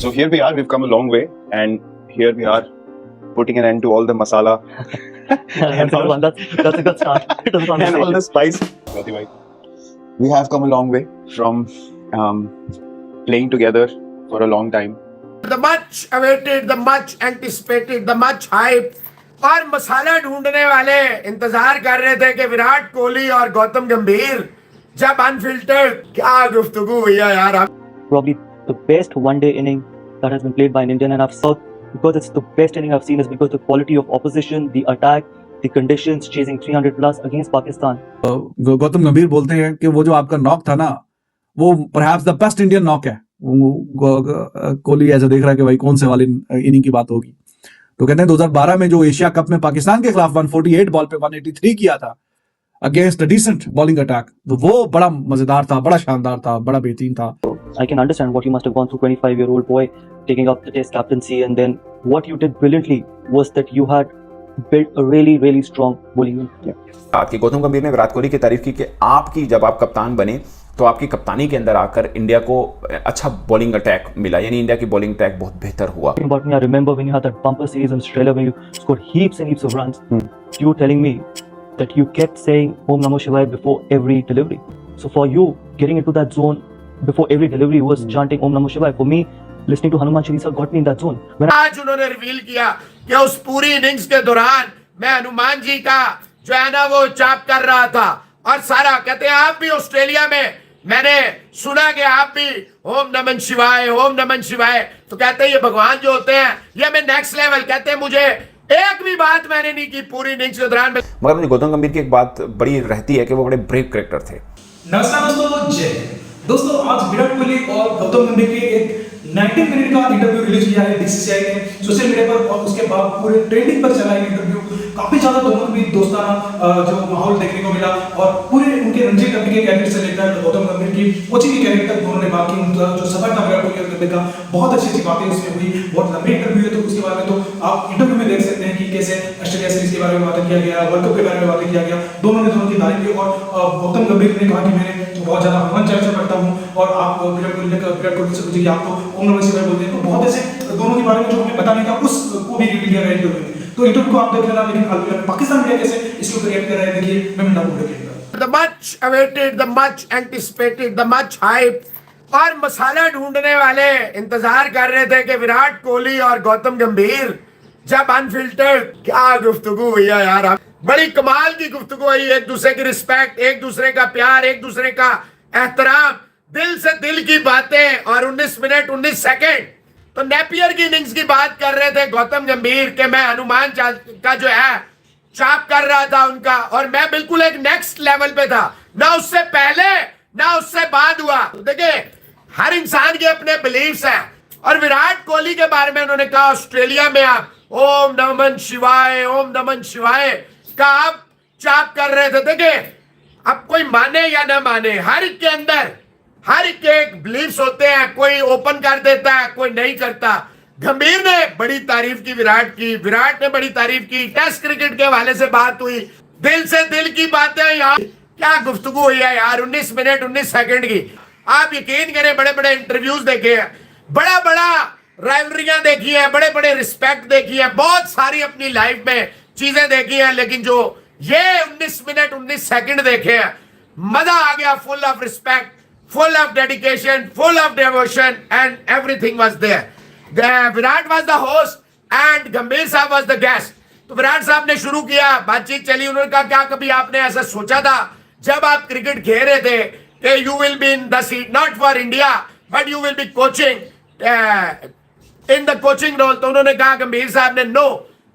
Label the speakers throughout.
Speaker 1: So here we are, we've come a long way, and here we are putting an end to all the masala
Speaker 2: That's a good start. to the
Speaker 1: and all
Speaker 2: conversation.
Speaker 1: the spice. We have come a long way from playing together for a long time.
Speaker 3: The much awaited, the much anticipated, the much hyped और मसाला ढूंढने वाले इंतजार कर रहे थे कि विराट कोहली और गौतम गंभीर जब अनफिल्टर्ड क्या गुफ्तगू हुई है यार.
Speaker 2: Probably the best one-day inning that has been played by an Indian, and I've thought because it's the best inning I've seen is because the quality of opposition, the attack, the conditions, chasing 300 plus against Pakistan.
Speaker 4: Gautam गंभीर बोलते हैं कि वो जो आपका knock था ना, वो perhaps the best Indian knock है. कोहली ऐसा देख रहा है कि भाई कौन से वाली इनिंग की बात होगी. तो कहते हैं 2012 में जो एशिया कप में पाकिस्तान के खिलाफ 148 बॉल पे 183 किया था against a decent bowling attack, तो वो बड़ा मजेदार था, बड़ा शानदार था, बड़ा बेहतरीन था.
Speaker 2: I can understand what you must have gone through, 25-year-old boy taking up the test captaincy, and then what you did brilliantly was that you had built a really, really strong bowling unit.
Speaker 5: बात की गौतम गंभीर ने विराट कोहली की तारीफ की कि आपकी जब आप कप्तान बने तो आपकी कप्तानी के अंदर आकर इंडिया को अच्छा बॉलिंग अटैक मिला, यानी इंडिया की बॉलिंग अटैक बहुत बेहतर हुआ.
Speaker 2: Talking about me, I remember when you had that bumper series in Australia where you scored heaps and heaps of runs. You were telling me that you kept saying Om Namo Shivaya before every delivery. So for you, getting into that zone before every delivery was chanting Om Namo Shivaya. For me, listening to Hanuman Chalisa got me in that zone. When
Speaker 3: आज उन्होंने reveal किया कि उस पूरी innings के दौरान मैं हनुमान जी का जो है ना वो चाप कर रहा था और सारा कहते हैं आप भी ऑस्ट्रेलिया में मैंने सुना कि आप भी ओम नमन शिवाय ओम नमन शिवाय, तो कहते हैं ये भगवान जो होते हैं ये मैं नेक्स्ट लेवल. कहते हैं मुझे एक भी बात मैंने नहीं की पूरी इनिंग्स के दौरान.
Speaker 5: मगर मुझे गौतम गंभीर की एक बात बड़ी रहती है कि वो बड़े ब्रेव कैरेक्टर थे.
Speaker 6: नमस्कार दोस्तों, जय हिंद. दोस्तों आज विराट कोहली और गौतम गंभीर के एक 90 मिनट का इंटरव्यू रिलीज किया है बीसीसीआई ने सोशल मीडिया पर, और उसके बाद पूरे ट्रेंडिंग पर चला है इंटरव्यू. काफी ज्यादा दोनों के बीच दोस्ताना जो माहौल देखने को मिला, और पूरे उनके रणजी ट्रॉफी के कैरेक्टर से लेकर गौतम गंभीर की कोचिंग के कैरेक्टर दोनों ने बात की. उनका जो सफर था विराट कोहली और गंभीर का, बहुत अच्छी अच्छी बातें उसमें हुई. बहुत लंबी इंटरव्यू है, तो उसके बारे में तो आप इंटरव्यू में देख सकते हैं कि कैसे ऑस्ट्रेलिया सीरीज के बारे में बातें किया गया, वर्ल्ड कप के बारे में बातें किया गया. दोनों ने दोनों की तारीफ की, और गौतम गंभीर ने कहा कि मैंने बहुत ज्यादा हनुमान चालीसा पढ़ता हूँ, और आप विराट कोहली से पूछे कि आपको ओम नमः शिवाय बोलते हैं. तो बहुत ऐसे दोनों के बारे में जो हमें पता नहीं था उसको भी रिवील किया गया इंटरव्यू में. तो इंटरव्यू को आप देख लेना, लेकिन पाकिस्तान मीडिया कैसे इसके ऊपर रिएक्ट कर रहा है देखिए. मैं मिलता हूं
Speaker 3: The much awaited, the much anticipated, the much hyped और मसाला ढूंढने वाले इंतजार कर रहे थे कि विराट कोहली और गौतम गंभीर जब अनफिल्टर्ड क्या गुफ्तगू हुई है यार. बड़ी कमाल की गुफ्तगू हुई. एक दूसरे की रिस्पेक्ट, एक दूसरे का प्यार, एक दूसरे का एहतराम, दिल से दिल की बातें. और 19 मिनट 19 सेकंड तो नेपियर की इनिंग्स की बात कर रहे थे गौतम गंभीर के मैं हनुमान का जो है चाप कर रहा था उनका, और मैं बिल्कुल एक नेक्स्ट लेवल पे था. ना उससे पहले ना उससे बाद हुआ. देखिए हर इंसान के अपने बिलीव्स हैं, और विराट कोहली के बारे में उन्होंने कहा ऑस्ट्रेलिया में आप ओम नमन शिवाय का आप चाप कर रहे थे. देखिए अब कोई माने या ना माने, हर एक के अंदर हर एक बिलीव्स होते हैं. कोई ओपन कर देता है, कोई नहीं करता. गंभीर ने बड़ी तारीफ की विराट की, विराट ने बड़ी तारीफ की. टेस्ट क्रिकेट के हवाले से बात हुई, दिल से दिल की बातें. यार क्या गुफ्तगू हुई है यार 19 मिनट 19 सेकंड की. आप यकीन करें बड़े बड़े इंटरव्यूज देखे हैं, बड़ा राइवलरियां देखी है, बड़े बड़े रिस्पेक्ट देखी है, बहुत सारी अपनी लाइफ में चीजें देखी है, लेकिन जो ये 19 मिनट 19 सेकंड देखे हैं मजा आ गया. Full of respect, full of dedication, full of devotion, and everything was there. Virat was the host and Gambhir साहब was the guest. तो विराट साहब ने शुरू किया, बातचीत चली. उन्होंने कहा क्या कभी आपने ऐसा सोचा था जब आप क्रिकेट खेल रहे थे कि you will be in the seat not for India but you will be coaching in the coaching role. तो उन्होंने कहा गंभीर साहब ने नो,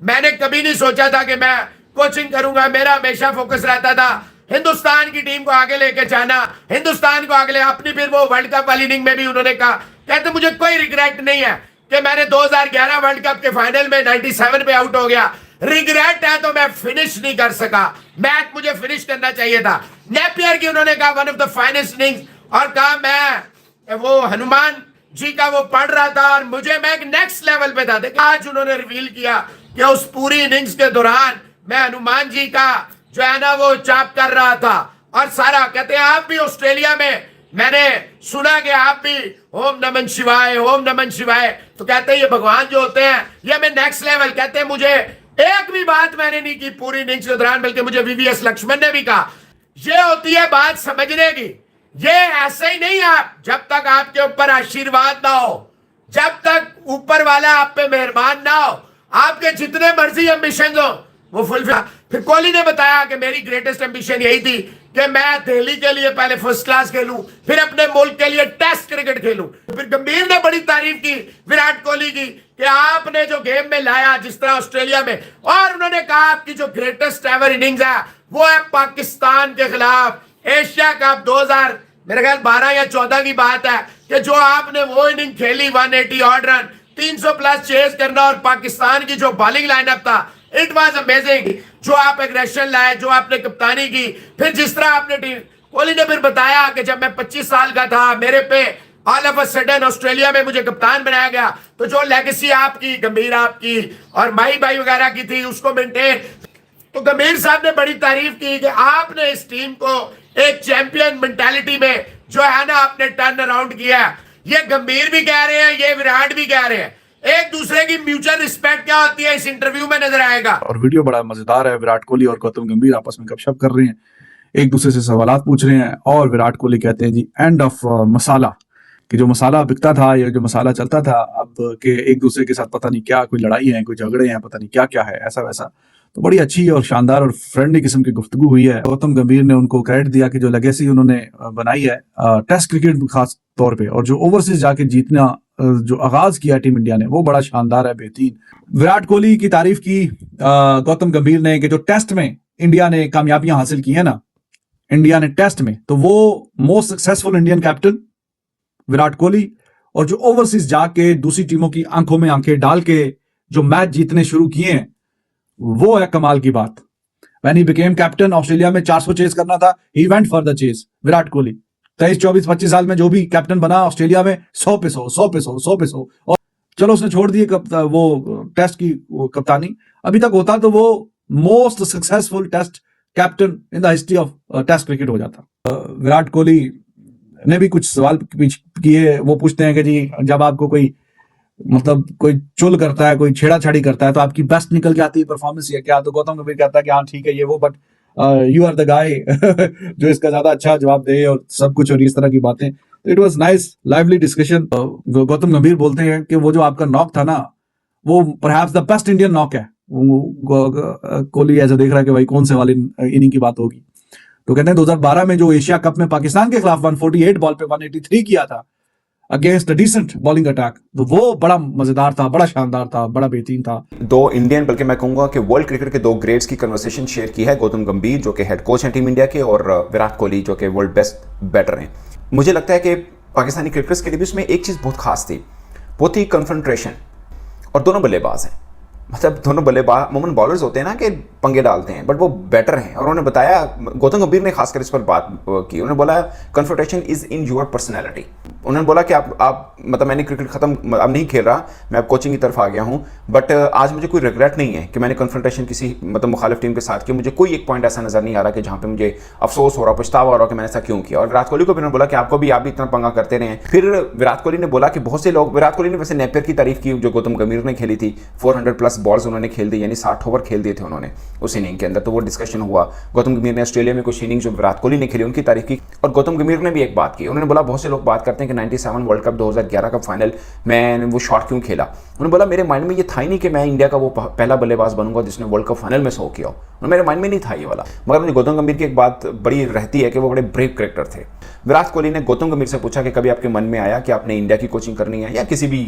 Speaker 3: मैंने कभी नहीं सोचा था कि मैं कोचिंग करूंगा. मेरा हमेशा फोकस रहता था हिंदुस्तान की टीम को आगे लेके जाना, हिंदुस्तान को आगे ले. अपनी फिर वो वर्ल्ड कप वाली इनिंग में भी उन्होंने कहा, कहते मुझे कोई रिग्रेट नहीं है कि मैंने 2011 वर्ल्ड कप के फाइनल में 97 पे आउट हो गया. रिग्रेट है तो मैं फिनिश नहीं कर सका, मैच मुझे फिनिश करना चाहिए था. नेपियर की उन्होंने कहा one of the finest innings, और कहा मैं वो हनुमान जी का वो पढ़ रहा था और मैं एक नेक्स्ट लेवल पे था. देखिए आज उन्होंने रिवील किया कि उस पूरी इनिंग्स के दौरान मैं हनुमान जी का जो है ना वो चाप कर रहा था, और सारा कहते हैं आप भी ऑस्ट्रेलिया में मैंने सुना कि आप भी ओम नमन शिवाय ओम नमन शिवाय, तो कहते हैं ये भगवान जो होते हैं ये हमें नेक्स्ट लेवल कहते हैं। मुझे एक भी बात मैंने नहीं की पूरी इनिंग्स के दौरान, बल्कि मुझे वीवीएस लक्ष्मण ने भी कहा ये होती है बात समझने की, ये ऐसे ही नहीं। आप जब तक आपके ऊपर आशीर्वाद ना हो, जब तक ऊपर वाला आप पे मेहरबान ना हो, आपके जितने मर्जी एम्बिशन हो वो फुलफिल। फिर कोहली ने बताया कि मेरी ग्रेटेस्ट एम्बिशन यही थी कि मैं दिल्ली के लिए पहले फर्स्ट क्लास खेलूं, फिर अपने मुल्क के लिए टेस्ट क्रिकेट खेलूं। फिर गंभीर ने बड़ी तारीफ की विराट कोहली की कि आपने जो गेम में लाया जिस तरह ऑस्ट्रेलिया में, और उन्होंने कहा आपकी जो ग्रेटेस्ट एवर इनिंग्स है वो है पाकिस्तान के खिलाफ एशिया कप 2000 मेरे ख्याल 12 या 14 की बात है कि जो आपने वो इनिंग खेली 180 ऑड रन 300 प्लस चेस करना, और पाकिस्तान की जो बॉलिंग लाइनअप था इट वाज अमेजिंग। जो आप एग्रेशन लाए, जो आपने कप्तानी की, फिर जिस तरह आपने टीम। कोहली ने फिर बताया कि जब मैं 25 साल का था मेरे पे all of a sudden Australia में मुझे कप्तान बनाया गया, तो जो लेगेसी आपकी, गंभीर आपकी और माही भाई वगैरह की थी उसको मेंटेन। तो गंभीर साहब ने बड़ी तारीफ की कि आपने इस टीम को एक चैंपियन मेंटालिटी में जो है ना आपने टर्न अराउंड किया। ये गंभीर भी कह रहे हैं, ये विराट भी कह रहे हैं। एक दूसरे की म्यूचुअल रिस्पेक्ट क्या होती है इस इंटरव्यू में नजर आएगा।
Speaker 4: और वीडियो बड़ा मजेदार है। विराट कोहली और गौतम गंभीर आपस में गपशप कर रहे हैं, एक दूसरे से सवालात पूछ रहे हैं, और विराट कोहली कहते हैं जी एंड ऑफ मसाला, कि जो मसाला बिकता था या जो मसाला चलता था अब के एक दूसरे के साथ पता नहीं क्या, कोई लड़ाई है, कोई झगड़े हैं, पता नहीं क्या क्या है, ऐसा वैसा। तो बड़ी अच्छी और शानदार और फ्रेंडली किस्म की गुफ्तगू हुई है। गौतम गंभीर ने उनको क्रेडिट दिया कि जो लेगेसी उन्होंने बनाई है टेस्ट क्रिकेट खास तौर पे, और जो ओवरसीज जाके जीतना जो आगाज किया टीम इंडिया ने, वो बड़ा शानदार है, बेहतरीन। विराट कोहली की तारीफ की गौतम गंभीर ने कि जो टेस्ट में इंडिया ने कामयाबियां हासिल की है ना, इंडिया ने टेस्ट में, तो वो most successful Indian captain Virat Kohli, और जो ओवरसीज जाके दूसरी टीमों की आंखों में आंखें डाल के जो मैच जीतने शुरू किए हैं, वो है कमाल की बात। When he became captain, Australia में 400 चेस करना था, he went for the chase। Virat Kohli 23, 24, 25 साल में जो भी कैप्टन बना ऑस्ट्रेलिया में 100 पे 100, 100 पे 100, 100 पे 100। और चलो उसने छोड़ दिए वो टेस्ट की वो कप्तानी, अभी तक होता तो वो most successful test captain in the history of test cricket हो जाता। विराट कोहली ने भी कुछ सवाल किए। वो पूछते हैं कि जी जब आपको कोई मतलब कोई चुल करता है, कोई छेड़ाछाड़ी करता है, तो आपकी बेस्ट निकल के आती है परफॉर्मेंस या क्या? तो गौतम गंभीर कहता है कि हाँ ठीक है ये वो, but you are the guy जो इसका ज्यादा अच्छा जवाब दे और सब कुछ और इस तरह की बातें। तो it was nice lively discussion. Gautam गंभीर बोलते हैं कि वो जो आपका नॉक था ना, वो perhaps the best Indian knock है। कोहली ऐसा देख रहा है कि भाई कौन से वाली इनिंग की बात होगी। तो कहते हैं 2012 में जो एशिया कप में पाकिस्तान के खिलाफ 148 बॉल पे 183 किया था अगेंस्ट डिसेंट बॉलिंग अटैक, तो वो बड़ा मजेदार था, बड़ा शानदार था, बड़ा बेहतरीन था।
Speaker 5: दो इंडियन, बल्कि मैं कहूंगा कि वर्ल्ड क्रिकेट के दो ग्रेट्स की कन्वर्सेशन शेयर की है गौतम गंभीर जो कि हेड कोच हैं टीम इंडिया के, और विराट कोहली जो कि वर्ल्ड बेस्ट बैटर हैं। मुझे लगता है कि पाकिस्तानी क्रिकेटर्स के लिए भी उसमें एक चीज़ बहुत खास थी, वो थी कन्फ्रंट्रेशन। और दोनों बल्लेबाज हैं, मतलब दोनों बल्लेबाज अमूमन बॉलर्स होते हैं ना कि पंगे डालते हैं, बट वो बेटर हैं। और उन्होंने बताया, गौतम गंभीर ने खासकर इस पर बात की, उन्होंने बोला confrontation is in your personality. उन्होंने बोला कि आप मतलब मैंने क्रिकेट खत्म अब नहीं खेल रहा, मैं अब कोचिंग की तरफ आ गया हूँ, बट आज मुझे कोई रिग्रेट नहीं है कि मैंने कन्फ्रंटेशन किसी मतलब मुखालिफ टीम के साथ किया। मुझे कोई एक पॉइंट ऐसा नजर नहीं आ रहा कि जहाँ पे मुझे अफसोस हो रहा, पछतावा हो रहा कि मैंने ऐसा क्यों किया। और विराट कोहली को भी उन्होंने बोला कि आप भी इतना पंगा करते रहे। फिर विराट कोहली ने बोला कि बहुत से लोग, विराट कोहली ने वैसे नेपियर की तारीफ की जो गौतम गंभीर ने खेली थी, 400 प्लस बॉल्स उन्होंने खेल दी, यानी 60 ओवर खेल दिए थे उन्होंने उस इनिंग के अंदर। तो वो डिस्कशन हुआ। गौतम गंभीर ने ऑस्ट्रेलिया में कुछ इनिंग जो विराट कोहली ने खेली उनकी तारीफ की। और गौतम गंभीर ने भी एक बात की, उन्होंने बोला बहुत से लोग बात करते हैं कि 97 वर्ल्ड कप 2011 का फाइनल मैंने वो शॉट क्यों खेला। उन्होंने बोला मेरे माइंड में ये था ही नहीं कि मैं इंडिया का वो पहला बल्लेबाज बनूंगा जिसने वर्ल्ड कप फाइनल में 100 किया, और मेरे माइंड में नहीं था ये वाला। मगर मुझे गौतम गंभीर की एक बात बड़ी रहती है कि वो बड़े ब्रेव क्रिकेटर थे। विराट कोहली ने गौतम गंभीर से पूछा कि कभी आपके मन में आया कि आपने इंडिया की कोचिंग करनी है या किसी भी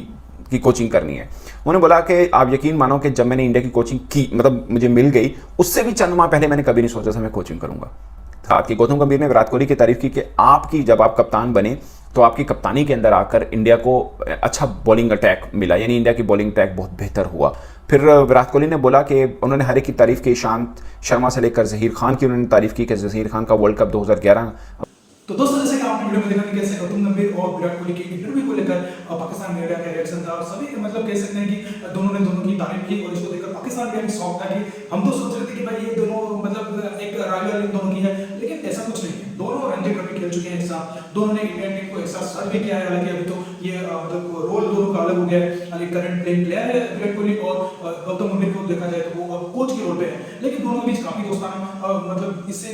Speaker 5: की कोचिंग करनी है। उन्होंने बोला कि आप यकीन मानो कि जब मैंने इंडिया की कोचिंग की, मतलब मुझे मिल गई, उससे भी चंद माह पहले मैंने कभी नहीं सोचा था मैं कोचिंग करूंगा। साथ ही गौतम गंभीर ने विराट कोहली की तारीफ की कि आपकी जब आप कप्तान बने तो आपकी कप्तानी के अंदर आकर इंडिया को अच्छा बॉलिंग अटैक मिला, यानी इंडिया की बॉलिंग अटैक बहुत बेहतर हुआ। फिर विराट कोहली ने बोला कि उन्होंने हर एक की तारीफ की, ईशांत शर्मा से लेकर जहीर खान की उन्होंने तारीफ की कि जहीर खान का वर्ल्ड कप 2011।
Speaker 6: तो दोस्तों जैसे कि आपने वीडियो में देखा कि कैसे गौतम गंभीर और विराट कोहली के इंटरव्यू को लेकर पाकिस्तान मीडिया का रिएक्शन था, और सभी मतलब कह सकते हैं कि दोनों ने दोनों की तारीफ की। और इसको देखकर पाकिस्तान मीडिया भी शॉक था कि हम तो सोच रहे थे कि भाई ये दोनों मतलब एक राइवल इन दोनों की है, लेकिन ऐसा कुछ नहीं है। दोनों रणजी ट्रॉफी खेल चुके हैं एक साथ, दोनों ने इंडियन टीम को एक साथ सर्व भी किया है। हालांकि अभी तो ये मतलब रोल दोनों का अलग हो गया है। हालांकि करंट प्लेइंग प्लेयर है विराट कोहली और गौतम गंभीर को देखा जाए तो वो कोच के रोल पे है, लेकिन दोनों के बीच काफी दोस्ताना मतलब इस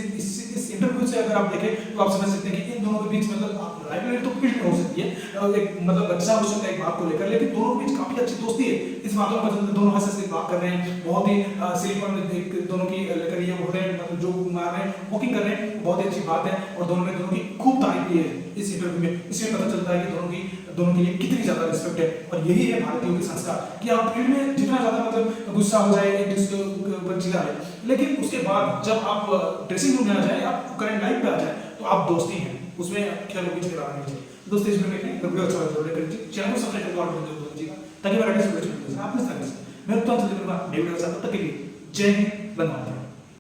Speaker 6: इंटरव्यू से अगर आप देखें तो आप समझ सकते हैं कि इन दोनों के बीच मतलब राइवलरी तो फील्ड में हो सकती है, एक मतलब अच्छा हो सकता है एक बात को लेकर, लेकिन दोनों के बीच काफी अच्छी दोस्ती है। इस बातों में मतलब दोनों हंस हंस बात कर रहे हैं, बहुत ही सिलिकॉन दोनों की लेकर ये हो रहे हैं, मतलब जो मार रहे हैं वॉकिंग कर रहे हैं, बहुत ही अच्छी बात है। और दोनों ने दोनों की खूब तारीफ की है इस इंटरव्यू में। इससे पता चलता है कि दोनों के लिए कितनी ज्यादा रिस्पेक्ट है। और यही है भारतीयों के संस्कार कि आप फील्ड में जितना ज्यादा मतलब गुस्सा हो जाए एक दूसरे पर चिल्ला रहे, लेकिन उसके बाद जब आप ड्रेसिंग रूम में आ जाए, आप करंट लाइफ पे आ जाए, तो आप दोस्ती हैं, उसमें खेलों की चिल्ला नहीं चाहिए। दोस्तों इस वीडियो में वीडियो अच्छा लगा तो करिए, चैनल को सब्सक्राइब करके और दीजिएगा ताकि मैं लेटेस्ट वीडियो आपने मैं तो वीडियो के साथ तक के लिए जय हिंद, वंदे मातरम।